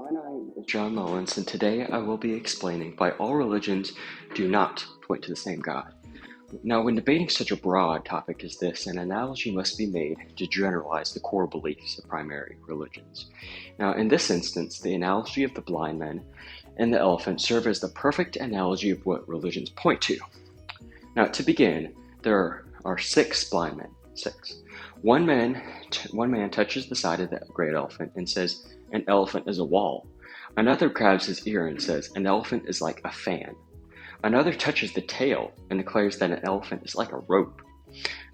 My name is John Mullins, and today I will be explaining why all religions do not point to the same God. Now, when debating such a broad topic as this, an analogy must be made to generalize the core beliefs of primary religions. Now, in this instance, the analogy of the blind man and the elephant serve as the perfect analogy of what religions point to. Now, to begin, there are 6 blind men. 6. One man touches the side of the great elephant and says, "An elephant is a wall." Another grabs his ear and says, "An elephant is like a fan." Another touches the tail and declares that an elephant is like a rope.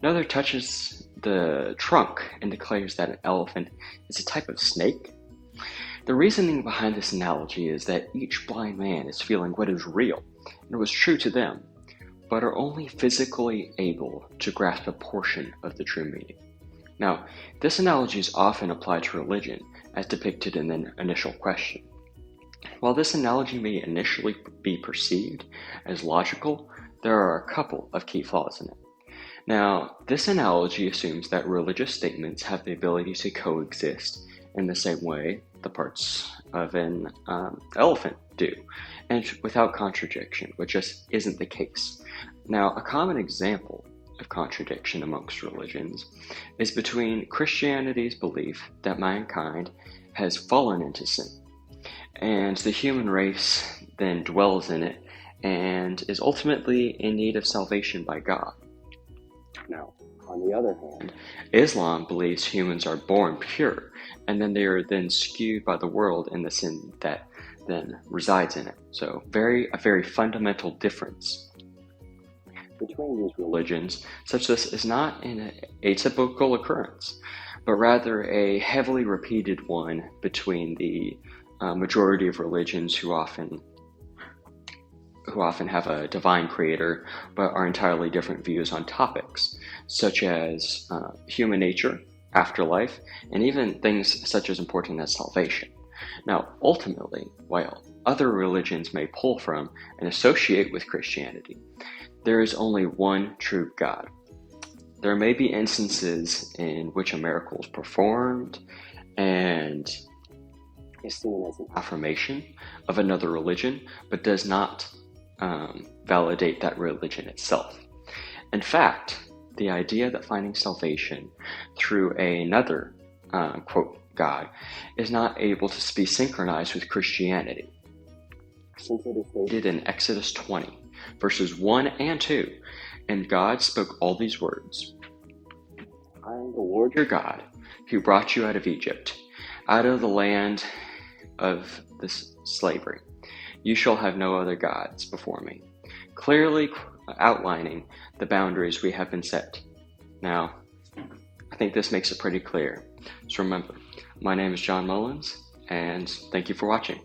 Another touches the trunk and declares that an elephant is a type of snake. The reasoning behind this analogy is that each blind man is feeling what is real and was true to them, but are only physically able to grasp a portion of the true meaning. Now, this analogy is often applied to religion, as depicted in the initial question. While this analogy may initially be perceived as logical, there are a couple of key flaws in it. Now, this analogy assumes that religious statements have the ability to coexist in the same way the parts of an elephant do, and without contradiction, which just isn't the case. Now, a common example of contradiction amongst religions is between Christianity's belief that mankind has fallen into sin, and the human race then dwells in it and is ultimately in need of salvation by God. Now, on the other hand, Islam believes humans are born pure, and then they are then skewed by the world and the sin that then resides in it. So, a very fundamental difference between these religions, such this is not an atypical occurrence, but rather a heavily repeated one between the majority of religions who often have a divine creator, but are entirely different views on topics such as human nature, afterlife, and even things such as important as salvation. Now, ultimately, while other religions may pull from and associate with Christianity, there is only one true God. There may be instances in which a miracle is performed and is seen as an affirmation of another religion, but does not validate that religion itself. In fact, the idea that finding salvation through another, quote, God is not able to be synchronized with Christianity, since it is stated in Exodus 20, verses 1 and 2, "And God spoke all these words, I am the Lord your God, who brought you out of Egypt, out of the land of this slavery. You shall have no other gods before me," clearly outlining the boundaries we have been set. Now, I think this makes it pretty clear. So remember, my name is John Mullins, and thank you for watching.